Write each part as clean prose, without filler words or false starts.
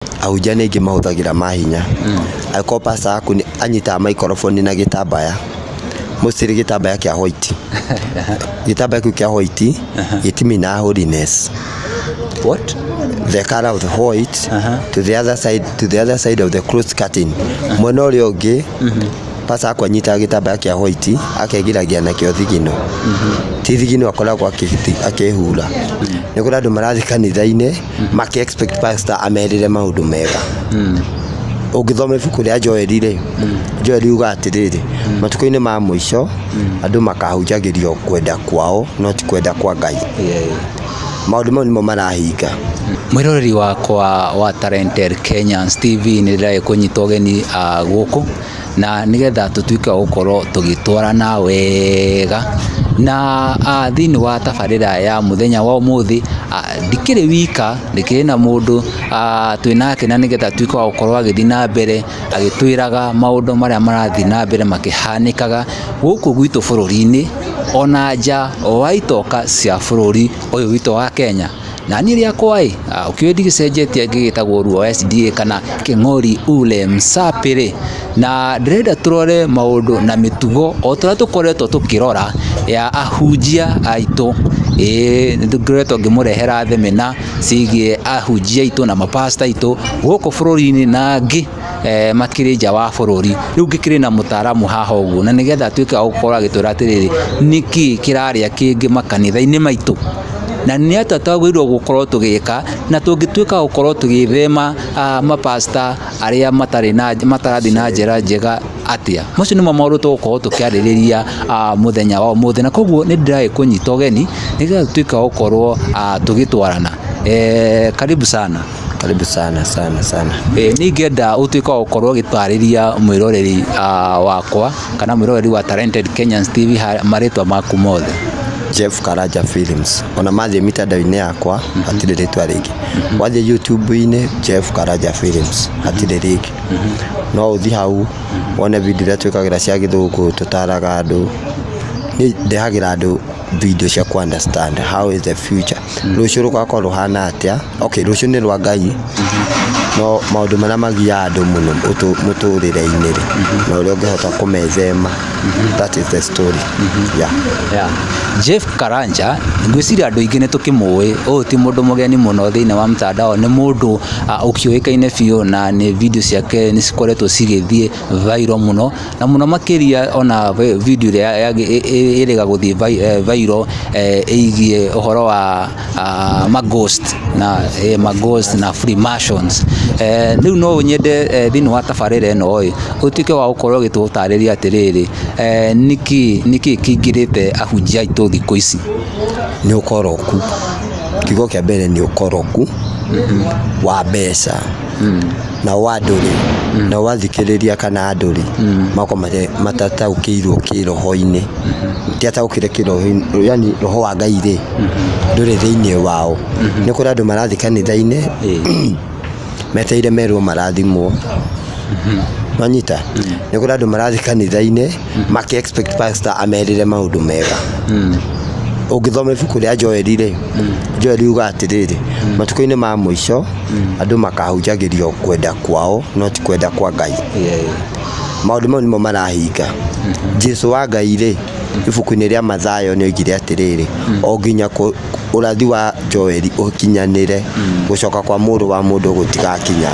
ahunjia ningĩ mahũthagĩra mahinya. Angĩkorwo pastor aku anyitaga microphone na gĩtambaya, mostly gĩtambaya kĩa white. Gĩtambaya kĩu kĩa white gĩtimina holiness. What? The color of the white to the other side of the closed curtain. Mwena ũrĩa ũngĩ pastor aku anyitaga gĩtambaya kĩa white akegiragia nakĩo thigino. Ti thigino akoragwo akĩhura. Nĩ kũrĩ andũ marathiĩ kanitha-inĩ maki expect pastor amerĩre maũndũ mega. Ũngĩthoma ibuku rĩa Joel-rĩ, Joel yuga atĩrĩrĩ, matukũ-inĩ ma mũico andũ makahunjagĩrio kwenda kwao no ti kwenda kwa Ngai. Maũndũ mau nĩmo marahinga. Mwĩroreri wakwa wa Talented Kenyans TV nĩ ndĩraĩ kũnyita ũgeni gũkũ na nĩgetha tũtuĩke gũkorwo tũgĩtwarana wega na thĩinĩ wa tabarĩra ya mũthenya wa ũmũthĩ. Ndikĩrĩ wika, ndikĩrĩ na mũndũ twĩnake na nĩgetha tuĩke wa gũkorwo agĩthiĩ na mbere agĩtwĩraga maũndũ marĩa marathiĩ na mbere makĩhanĩkaga gũkũ gwitũ bũrũri-inĩ ona nja wa itoka cia bũrũri ũyũ witũ wa Kenya. Na niĩ rĩakwa ũkĩũĩ ndigĩcenjetie ngĩgĩtagwo Ruo SDA kana Kĩng'ori ule Msapĩrĩ, na ndĩrenda tũrore maũndũ na mĩtugo o tũrĩa tũkoretwo tũkĩrora ya ahunjia aitũ. Nĩtũkoretwo ngĩmũrehera themena ciĩgiĩ ahunjia aitũ na mapasta aitũ gũkũ bũrũri-inĩ na angĩ makĩrĩ nja wa bũrũri. Rĩu ngĩkĩrĩ na mũtaaramu haha ũguo na nĩgetha atuĩke wa gũkorwo agĩtwĩra atĩrĩrĩ nĩkĩ kĩrarĩa kĩngĩ makanitha-inĩ maitũ na nĩ atĩa twagĩrĩirwo gũkorwo tũgĩka na tũngĩtuĩka gũkorwo tũgĩthema mapasta arĩa matarathiĩ na njĩra njega atĩa. Macio nĩmo maũndũ tũgũkorwo tũkĩarĩrĩria mũthenya wa ũmũthĩ, na koguo nĩ ndĩraĩ kũnyita ũgeni nĩgetha tũtuĩke gũkorwo tũgĩtwarana. Karibu sana. Karibu sana. Ningĩenda ũtuĩke wa gũkorwo ũgĩtarĩria mwĩroreri wakwa kana mwĩroreri wa Talented Kenyans TV marĩtwa maku mothe. Jeff Karaja Films. Ona mathiĩ mitandao-inĩ yakwa hatirĩ rĩtwa rĩngĩ. Wathiĩ YouTube-inĩ Jeff Karaja Films hatirĩ rĩngĩ. No ũthiĩ hau wone video iria twĩkagĩra cia gĩthũngũ, tũtaraga andũ, nĩ ndehagĩra andũ video cia ku understand how is the future. Rũciũ rũgakorwo rũhana atĩa? Okay, rũciũ nĩ rwa Ngai. No maũndũ marĩa magiaga andũ mũno mũtũrĩre-inĩ na ũrĩa ũngĩhota kũmethema. That is the story. Jeff Karanja, ngwĩciria andũ aingĩ nĩ tũkĩmũĩ. Ũyũ ti mũndũ mũgeni mũno thĩinĩ wa mtandao, nĩ mũndũ ũkĩũĩkaine biũ na nĩ video ciake nĩ cikoretwo cigĩthiĩ viral mũno, na mũno makĩria ona video ĩrĩa ĩrĩga gũthiĩ viral ĩgiĩ ũhoro wa maghost na Freemasons. Rĩu no nyende thĩinĩ wa tabarĩra ĩno ũtuĩke wa gũkorwo ũgĩtũtarĩria atĩrĩrĩ, nĩkĩ kĩingĩrĩte ahunjia aitũ thikũ ici? Nĩ ũkoroku. Kiugo kĩa mbere nĩ ũkoroku wa mbeca na wa ndũrĩ na wathikĩrĩria kana ndũrĩ matataũkĩirwo kĩroho-inĩ. Tiataũkĩre kĩroho-inĩ, yani roho wa Ngai-rĩ ndũrĩ thĩinĩ wao. Nĩ kũrĩ andũ marathiĩ kanitha-inĩ meteire merwo marathimwo. Manyita. Nĩ kũrĩ andũ marathiĩ kanitha-inĩ maki expect pastor amerĩre maũndũ mega. Ũngĩthoma ibuku rĩa Joel-rĩ, Joel yuga atĩrĩrĩ, matukũ-inĩ ma mũico andũ makahunjagĩrio kwenda kwao no ti kwenda kwa Ngai. Maũndũ mau nĩmo marahinga. Jesu wa Ngai-rĩ, ibuku-inĩ rĩa Mathayo nĩ oigire atĩrĩrĩ, o nginya ũrathi wa Joel ũkinyanĩre, gũcoka kwa mũrũ wa mũndũ gũtigakinya.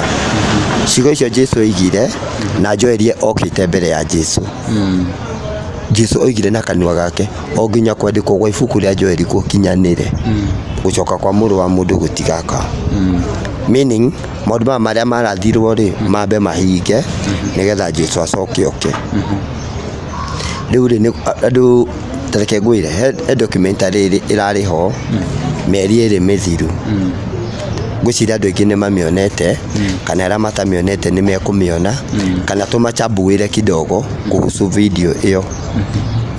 Ciugo icio Jesu oigire na Joel okĩte mbere ya Jesu. Jesu oigire na kanua gake, o nginya kwandĩkwo gwa ibuku rĩa Joel gũkinyanĩre, gũcoka kwa mũrũ wa mũndũ gũtigaka. Meaning maũndũ marĩa marathirwo-rĩ mambe mahinge nĩgetha Jesu acoke oke. Rĩu andũ tareke ngwĩre he documentary ĩrarĩ ho mĩeri ĩrĩ mĩthiru. Ngwĩciria andũ aingĩ nĩ mamĩonete kana arĩa matamĩonete nĩ mekũmĩona kana tũmachambuĩre kidogo kuhusu video ĩyo.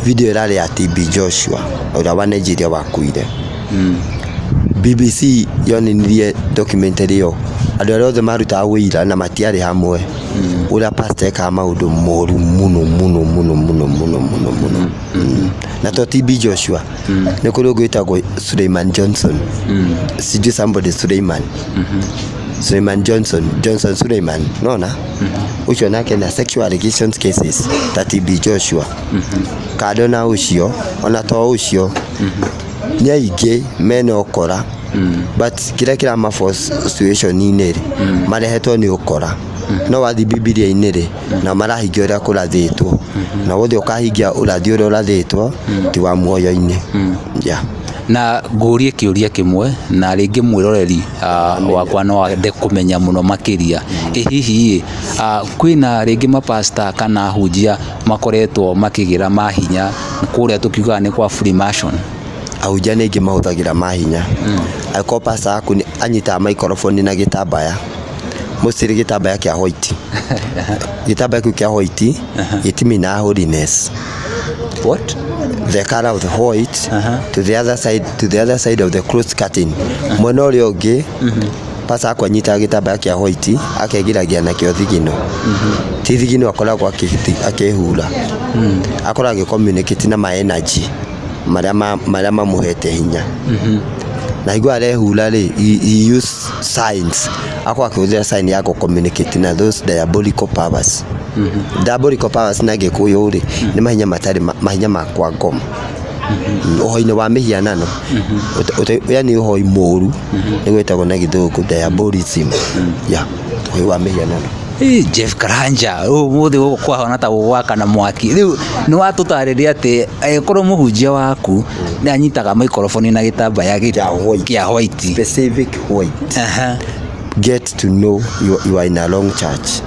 Video ĩrarĩ ya TB Joshua ũrĩa wa Nigeria wakuire. BBC yonanirie documentary ĩyo. Andũ arĩa othe marutaga wĩira na matiarĩ hamwe. Ũrĩa pastor ekaga maũndũ moru mũno. Na to TB Joshua nĩ kũrĩ ũngĩ wĩtagwo Suleiman Johnson. Sijui somebody Suleiman. Johnson Suleiman nona ucio nake na sexual allegations cases TB Joshua kado na ucio ona to ucio ni aingĩ mena ukora but kira maforce situation inere marehetwo ni ukora no wathi Biblia-inĩ rĩ na marahingia ũrĩa kũrathĩtwo na wothe ũkahingia ũrathi ũrĩa ũrathĩtwo ti wa muoyo-inĩ na ngũrie kĩũria kĩmwe na rĩngĩ mwĩroreri wakwa no ende kũmenya mũno makĩria hihi kwĩna rĩngĩ mapasta kana hunjia makoretwo makĩgĩra mahinya kũrĩa tũkiugaga nĩ kwa Freemason ahunjia nĩ aingĩ mahũthagĩra mahinya angĩkorwo pastor aku anyitaga microphone na gĩtambaya mostly gĩtambaya kĩa white gĩtambaya kĩu kĩa white gĩtimina holiness. What? The color of the white to the other side of the closed curtain mwena ũrĩa ũngĩ pastor aku anyitaga gĩtambaya kĩa white akegiragia nakĩo thigino ti thigino akoragwo akĩhura akoragwo communicate na energy marĩa mamuhete hinya na igua arehura rĩ he use signs akahũthĩra sign ya communicate na those diabolical powers. Diabolical powers na Gĩkũyũ rĩ nĩ mahinya matarĩ mahinya makwa ngoma ũhoi-inĩ wa mĩhianano yani ũhoi mũru nĩ gwĩtagwo na Gĩthũngũ diabolism ũhoi wa mĩhianano. Jeff Karanja umuthi guko kwahona ta gwaka na mwaki riu ni watũtarĩria atĩ korwo mũhunjia waku nĩ anyitaga microphone na gĩtambaya kĩa white specific white get to know you are in a long church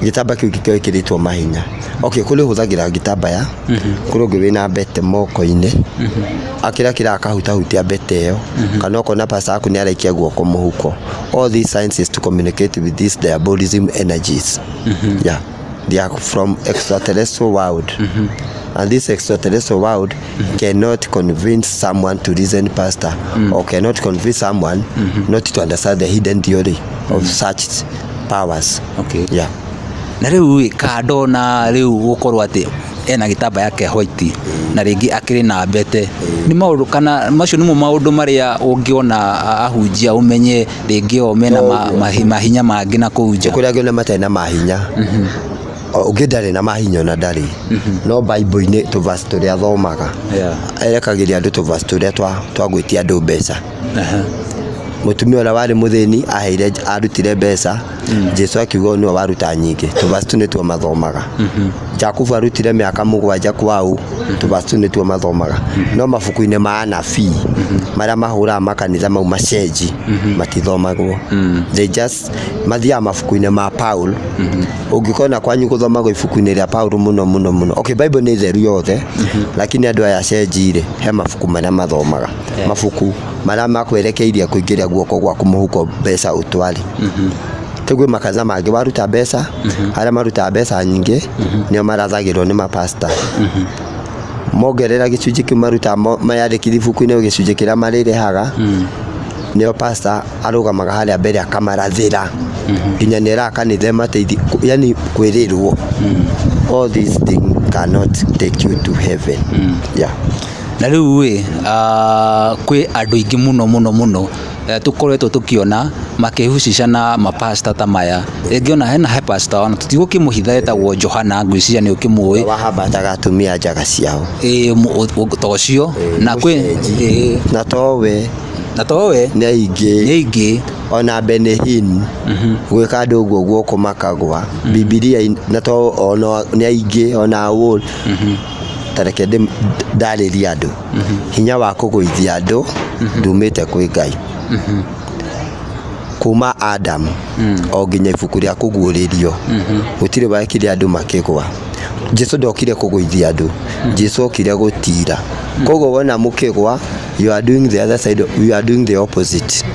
gĩtambaya kĩu gĩkĩrĩtwo mahinya kũrĩ hũthagĩra gĩtambaya kũrĩ ũngĩ wĩna mbete moko-inĩ akĩra akahutahutia mbete ĩyo kana ũkona pastor aku nĩ araikia guoko mũhuko. All these signs is to communicate with these diabolism energies. They are from extraterrestrial world and this extraterrestrial world cannot convince someone to listen pastor or cannot convince someone not to understand the hidden theory of such powers. Na rĩu kando na rĩu gũkorwo atĩ ena gĩtambaya kĩa white na rĩngĩ akĩrĩ na mbete nĩ maũndũ kana macio nĩmo maũndũ marĩa ũngĩona ahunjia ũmenye rĩngĩ o mena mahinya mangĩ na kũhunjia kũrĩa ngĩona matarĩ na mahinya ũngĩ ndarĩ na mahinya ona ndarĩ no Bible-inĩ tũvasi tũrĩa athomaga erekagĩria andũ tũvasi tũrĩa twagwĩtia andũ mbeca. Mũtumia ũrĩa warĩ mũthĩni arutire mbeca Jesu akiuga nĩwe waruta nyingĩ tũvasi tũ nĩtuo mathomaga. Jakubu arutire mĩaka 7 kwao tũvasi tũ nĩtuo mathomaga no mabuku-inĩ ma anabii marĩa mahũraga makanitha mau macenji matithomagwo. They just mathiaga mabuku-inĩ ma Paul ũngĩkona kwanyu gũthomagwo ibuku-inĩ rĩa Paul mũno Bible nĩ theru yothe lakini andũ aya cenji-rĩ he mabuku marĩa mathomaga mabuku marĩa makwerekeirie kũingĩria guoko gwaku mũhuko mbeca ũtwari. Tegwe makaza mangĩ waruta mbeca arĩa maruta mbeca nyingĩ nĩo marathagĩrwo nĩ mapasta mongerera gĩcunjĩ kĩu maruta mayandĩkithia ibuku-inĩ gĩcunjĩ kĩrĩa marĩrehaga nĩo pasta arũgamaga harĩa mbere akamarathĩra nginya nĩera kanitha mateithie yani kwĩrĩrwo. All these things cannot take you to heaven. Na rĩu kwĩ andũ aingĩ mũno tukoretwo tukiona makehucisha na mapasta ta maya ngiona hena pastor wana tutigũkĩmũhitha etagwo Johana ngwĩciria nĩ ũkĩmũĩ wahambataga atumia njaga ciao tocio na kwĩ na towe nĩ aingĩ ona Benehin gwĩka andũ ũguo guoko makagwa Biblia na to ona nĩ aingĩ ona wall tareke ndarĩria andũ hinya wa kũgũithia andũ ndumĩte kwĩ Ngai kuma Adam o nginya ibuku rĩa kũguũrĩrio gũtirĩ wakire andũ makĩgwa. Jesu ndokire kũgũithia andũ Jesu okire gũtira koguo wona mũkĩgwa you are doing the other side you are doing the opposite.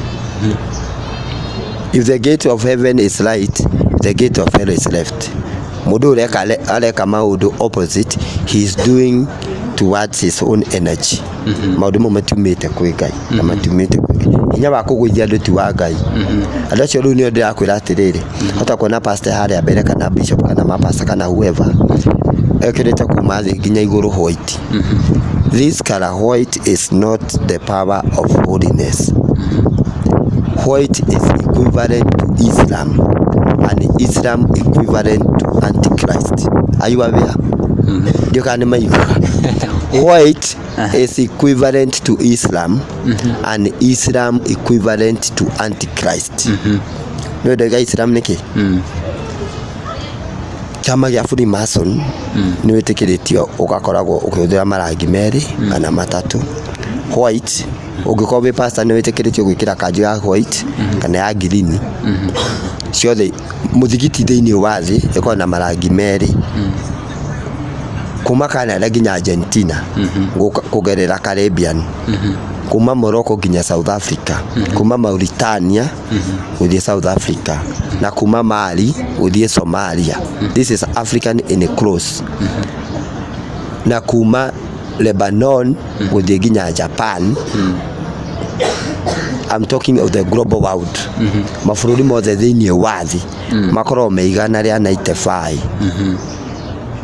If the gate of heaven is right the gate of hell is left. Mũndũ areka maũndũ opposite he is doing towards his own energy. Maũndũ mau matumĩte kwĩ Ngai na matumĩte hinya wa kũgũithia andũ ti wa Ngai. Andũ acio rĩu nĩo ndĩrakwĩra atĩrĩrĩ hota kuona pastor harĩa mbere kana bishop kana mapasta kana whoever ekĩrĩte kuma thĩ nginya igũrũ white. This color white is not the power of holiness. white is equivalent to Islam and Islam equivalent to Antichrist. Are you aware? You can make white is equivalent to Islam and Islam equivalent to Antichrist. No, the guy Islam niki. Kama ya Freemason ni witikiritio ugakoragwo ukihũthĩra marangi meri kana matatu. White ũngĩkorwo wĩ pastor ni witikiritio gwĩkĩra kanjũ ya white kana ya green. Ciothe mũthigiti thĩinĩ wa thĩ ĩkoragwo na marangi meri. Kuma Canada nginya Argentina kugerera Caribbean. Kuma Morocco nginya South Africa. Kuma Mauritania uthie South Africa. Na kuma Mali uthie Somalia. This is African in a close. Na kuma Lebanon uthie nginya Japan. I'm talking of the global world. Mabũrũri mothe thĩinĩ wa thĩ makoragwo me igana rĩa 95.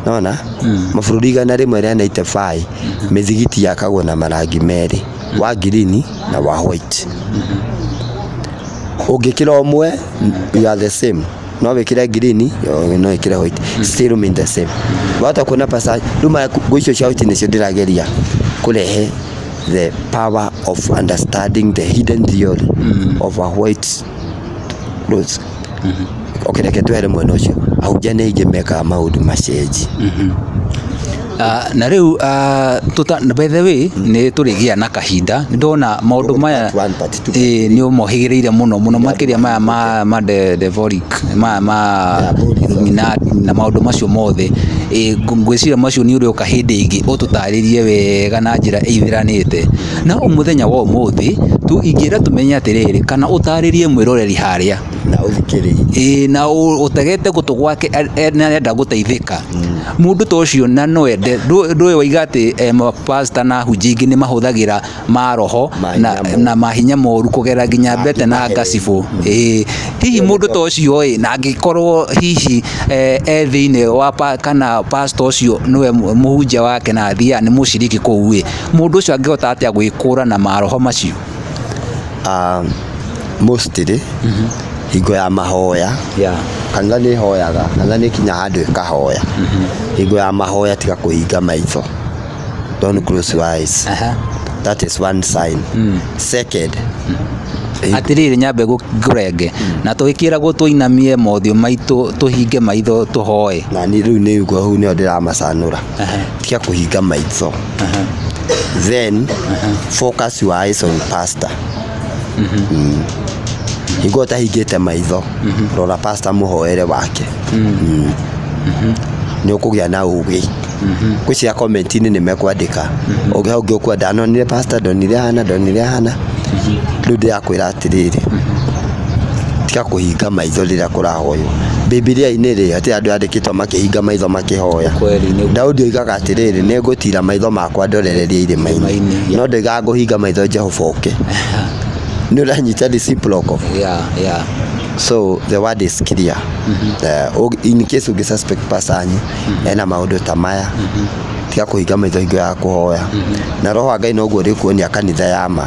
Nona mabũrũri igana rĩmwe rĩa 95 mĩthigiti yakagwo na marangi meri, wa green na wa white. Ũngĩkĩra ũmwe you are the same. No wĩkĩre green no wĩkĩre white, still remain the same. Wata kuona passage ruma gũicio cia white nĩcio ndĩrageria kũrehe the power of understanding the hidden theory of a white rose. Okay, reke twehere mwena ũcio ahunjia ingĩ meka maũndũ macenji. Na rĩu by the way nĩ tũrĩgĩa na kahinda ndona maũndũ maya nĩ ũmohĩgĩrĩire mũno makĩria maya ma devoric ma Illuminati na maũndũ macio mothe. Ngwĩciria macio nĩ ũrĩoka hĩndĩ ĩngĩ ũtũtarĩrie wega na njĩra ĩithiranĩte. Na mũthenya wa ũmũthĩ ingĩra tũmenye atĩrĩrĩ kana ũtarĩrie mwĩroreri harĩa na ũthikĩrĩrie na ũtegete gũtũ gwake arenda gũteithĩka. Mũndũ ta ũcio na no ende ndũĩ waiga atĩ pastor na hunjia ingĩ nĩ mahũthagĩra maroho na mahinya moru kũgera nginya mbete na ngacibũ. Hihi mũndũ ta ũcio na angĩkorwo hihi thĩinĩ wa kana pastor ũcio nĩwe mũhunjia wake na athiaga nĩ mũciriki kũu mũndũ ũcio angĩhota atĩa gwĩkũra na maroho macio? Mostly hingo ya mahoya kanitha nĩ hoyaga, kanitha nĩ kinya handũ ĩkahoya. Hingo ya mahoya tiga kũhinga maitho, don't close your eyes. That is one sign. Second, atĩrĩrĩ nyambe ngũrenge na tũgĩkĩragwo tũinamie mothiũ maitũ tũhinge maitho tũhoe. Na niĩ rĩu nĩ ugo hau nĩo ndĩramacanũra tiga kũhinga maitho. Then focus your eyes on pastor. Hingo tahingĩte maitho rora pastor mũhoere wake. Nĩ ũkũgĩa na ũgĩ. Gwĩciria comment-inĩ nĩ mekwandĩka ũngĩ ũkwenda ndonire pastor ndonire hana rĩu ndĩrakwĩra atĩrĩrĩ tiga kũhinga maitho rĩrĩa kũrahoywo. Bibilia-inĩ rĩ atĩ andũ andĩkĩtwo makĩhinga maitho makĩhoya. Daudi oigaga atĩrĩrĩ nĩ ngũtira maitho makwa ndorererie irĩma-inĩ no ndĩgakũhinga maitho Jehova oke. No ranyita reciprocal. So the word is clear. In case you suspect passanyi ena maũndũ ta maya tiga kũhinga maitho hingo ya kũhoya. Na roho wa Ngai noguo rĩkuonia kanitha ya ma.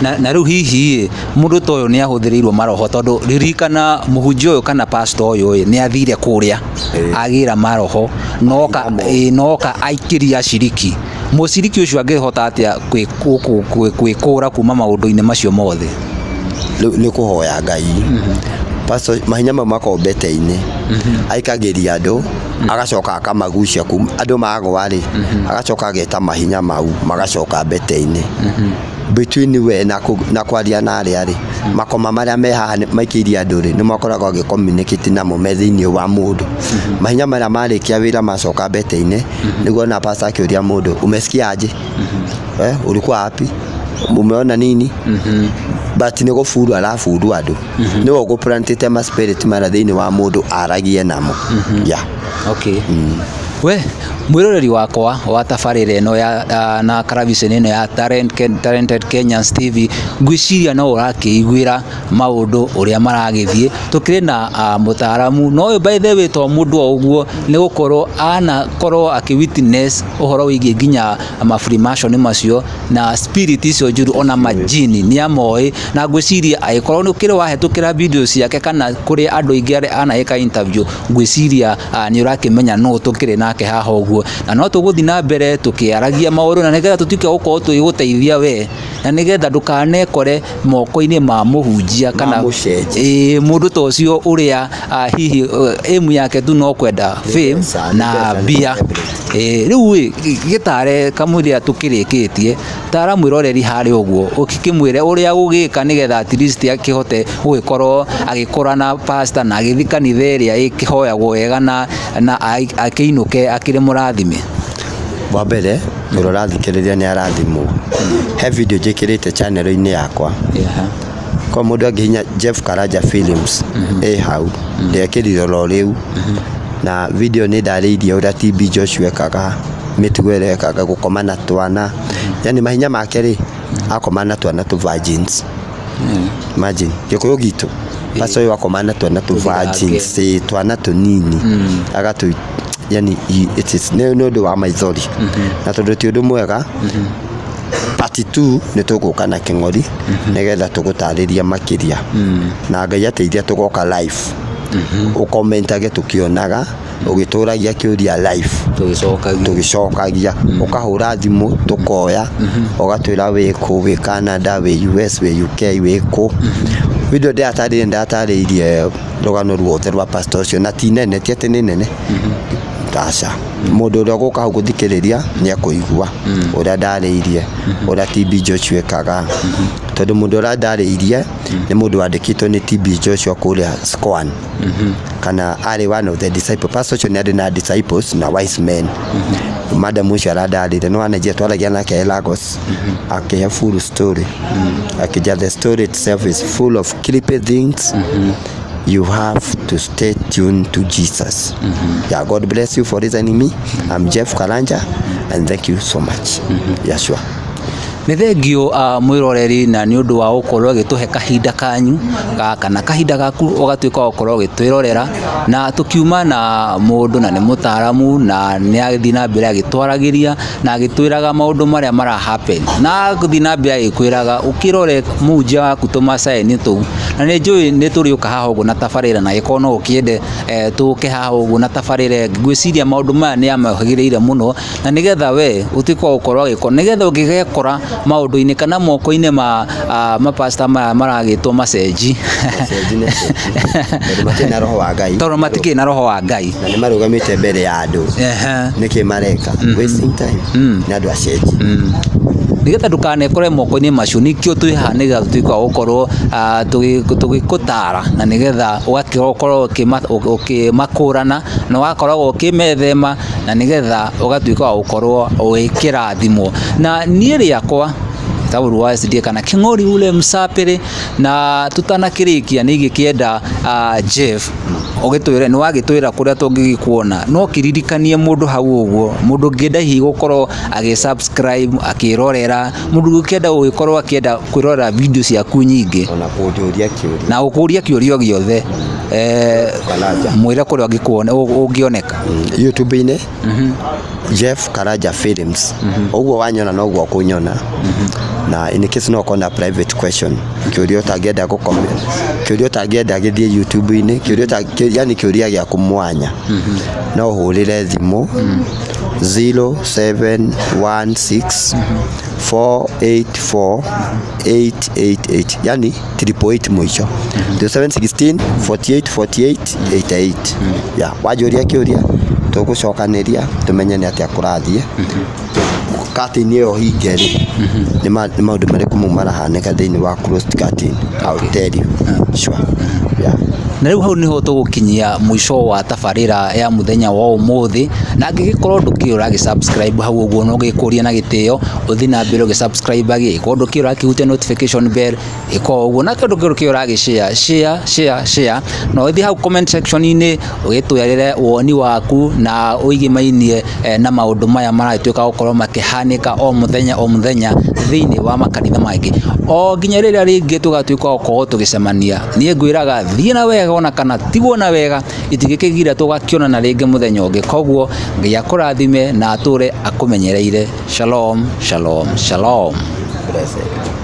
Na rĩu hihi mũndũ ta ũyũ nĩ ahũthĩrĩirwo maroho tondũ ririkana mũhunjia ũyũ kana pastor ũyũ nĩ athire kũrĩa agĩra maroho noka aikĩria aciriki. Mũciriki ũcio angĩhota atĩa gwĩkũra kuma maũndũ-inĩ macio mothe? Nĩ kũhoya Ngai. Pastor mahinya mau makoragwo mbete-inĩ aikagĩria andũ agacoka akamagucia kuma andũ magwa rĩ agacoka ageta mahinya mau magacoka mbete-inĩ. Between we na kwaria na arĩa rĩ makoma marĩa me haha maikĩirie andũ rĩ nĩ makoragwo agĩcommunicate namo me thĩinĩ wa mũndũ. Mahinya marĩa marĩkia wĩra macoka mbete-inĩ nĩguo na pastor akĩũria mũndũ umesikiaje? Ulikuwa wapi? Umeona nini? But nĩ gũburu araburu andũ nĩwe ũgũplantĩte ma spirit mara thĩinĩ wa mũndũ aragie namo. Okay. we mwiroreri wakwa wa tabarĩra ĩno ya na television ĩno ya Talented Kenyans TV ngwĩciria no ũrakĩiguĩra maũndũ ũrĩa maragĩthiĩ tũkĩrĩ na mũtaaramu no by the way to mũndũ o ũguo nĩ gũkorwo anakorwo akĩwitness ũhoro wĩgiĩ nginya ma-Freemason macio na spirit icio njũru ona majini nĩ amoĩ na ngwĩciria agĩkorwo nĩ ũkĩrĩ wahetũkĩra video ciake kana kũrĩ andũ aingĩ arĩa anaheka interview ngwĩciria nĩ ũrakĩmenya no tũkĩrĩ nake haha ũguo na no tũgũthiĩ na mbere tũkĩaragia maũndũ na nĩgetha tũtuĩke gũkorwo tũgĩgũteithia we na nĩgetha ndũkanekore moko-inĩ ma mũhunjia kana mũndũ ta ũcio ũrĩa hihi aim yake tu no kwenda fame na mbia rĩu gĩtare kamũira tũkĩrĩkĩtie tara mwĩroreri harĩ ũguo ũkĩmwĩre ũrĩa ũgĩka nĩgetha at least akĩhote gũgĩkorwo agĩkora na pastor na agĩthi kanitha ĩrĩa ĩkĩhoyagwo wega na akĩinũke akĩrĩ mũrathime. Wa mbere ũrĩa ũrathikĩrĩria nĩ arathimwo he video njĩkĩrĩte channel-inĩ yakwa kwa mũndũ angĩhinya Jeff Karaja Films hau ndekĩrire ro rĩu na video nĩ ndarĩirie ũrĩa TB Joshua ekaga mĩtugo ĩrĩa ekaga gũkoma na twana yani mahinya make rĩ akoma na twana tu virgins imagine gĩkũyũ gitu pastor ũyũ akoma na twana tu virgins twana tũnini agatu yani it is no ũndũ wa maithori na tondũ ti ũndũ mwega part 2 nĩ tũgũka na kĩng'ori nĩgetha tũgũtarĩria makĩria na Ngai ateithia tũgoka live ũkomentage tũkĩonaga ũgĩtũragia kĩũria live tũgĩcokagia ũkahũra thimũ tũkoya ũgatwĩra wĩkũ wĩ Canada wĩ US wĩ UK wĩkũ video ndatarĩirie rũgano ruothe rwa pastor ũcio na ti nene ti atĩ nĩ nene tasha mũndũ ũrĩa gũka hau gũthikĩrĩria nĩ akũigua ũrĩa ndarĩirie ũrĩa TB Joshua ekaga tondũ mũndũ ũrĩa ndarĩirie nĩ mũndũ wandĩkĩtwo nĩ TB Joshua kũrĩa Squan kana arĩ one of the disciples pastor ũcio nĩ arĩ na disciples na wise men madam ũcio arandarĩire no anajia twaragia nake Lagos akĩhe full story akĩja the story itself is full of creepy things. You have to stay tuned to Jesus. Yeah, God bless you for listening me. I'm Jeff Karanja and thank you so much. Yeshua. Nĩ thengio mwĩroreri na nĩ ũndũ wa gũkorwo gĩtũhe kahinda kanyu kana kahinda gaku ũgatuĩka gũkorwo gĩtwĩrorera na tũkiuma na mũndũ na nĩ mũtaaramu na nĩ agĩthiĩ na mbere agĩtwaragĩria na agĩtwĩraga maũndũ marĩa mara happen na gũthiĩ na mbere agĩkwĩraga ũkĩrore mũhunjia waku tũmacaĩ-inĩ tũu na nĩ njũĩ nĩ tũrĩũka haha ũguo na tabarĩra na gĩkorwo no ũkĩende tũke haha ũguo na tabarĩra ngwĩciria maũndũ maya nĩ amahĩgĩrĩire mũno na nĩgetha we ũtuĩke gũkorwo agĩkora nĩgetha ũngĩgekora maũndũ-inĩ kana moko-inĩ ma pastor maya maragĩtwo macenji tondũ matikĩrĩ na roho wa Ngai na nĩ marũgamĩte mbere ya andũ nĩkĩ mareka wasting time na andũ acenji nĩgetha ndũkanekore moko-inĩ macio nĩkĩo twĩ haha nĩgetha tũtuĩka gũkorwo tũgĩkũtara na nĩgetha ũgakorwo ũkĩmakũrana na ũgakoragwo ũkĩmethema na nĩgetha ũgatuĩka wa gũkorwo ũgĩkĩrathimwo na niĩ rĩakwa tauru wa SD kana kĩng'ori ule msapere na tutanakĩrĩkia nĩ igĩkĩenda Jeff ũgĩtwĩra nĩ wagĩtwĩra kũrĩa tũngĩgĩkuona no kĩririkanie mũndũ hau ũguo mũndũ ngĩenda hihi gũkorwo agĩsubscribe akĩrorera mũndũ ngĩenda gũgĩkorwo akĩenda kwĩrorera video ciaku nyingĩ ona kũnjũria kĩũria na gũkũria kĩũria gĩothe mwĩra kũrĩa ũngĩoneka YouTube-inĩ Jeff Karaja Films ũguo wanyona no ũguo kũnyona na in case no kona private question kĩũria ũtangĩenda gũcomment kĩũria ũtangĩenda gĩthiĩ YouTube-inĩ yani kĩũria gĩa kumwanya no ũhũrĩre thimũ 0716 484 888 yani 888 mwisho 0716 48 48 88 ya wajũria kĩũria tũgũcokanĩria tumenye nĩ atĩa kũrathiĩ curtain iyo hinge ri ni maundu mariku mu marahaneka thiini wa closed curtain. I'll tell you. Sure. Yeah. Na riu hau niho tugukinyia mwisho wa tabarira ya muthenya wa umuthi, na angigikorwo ndukiura subscribe hau uguo no gikuria na gitio uthi na mbere ge subscribe agi ko ndukiura kihutia notification bell iko uguo na ndukiura gi share no uthi hau comment section ini ugituyarire woni waku na uigimainie na maundu maya maratuika gukorwo makihanika o muthenya thiini wa makanitha maingi o nginya riria ringi tugatuika gukorwo tugicemania. Nie ngwiraga thii na wega ona kana tigwo na wega itigikigira tugakiona na ringi muthenya ungi. Koguo Ngai akurathime na ature akumenyereire. Shalom. Blessed.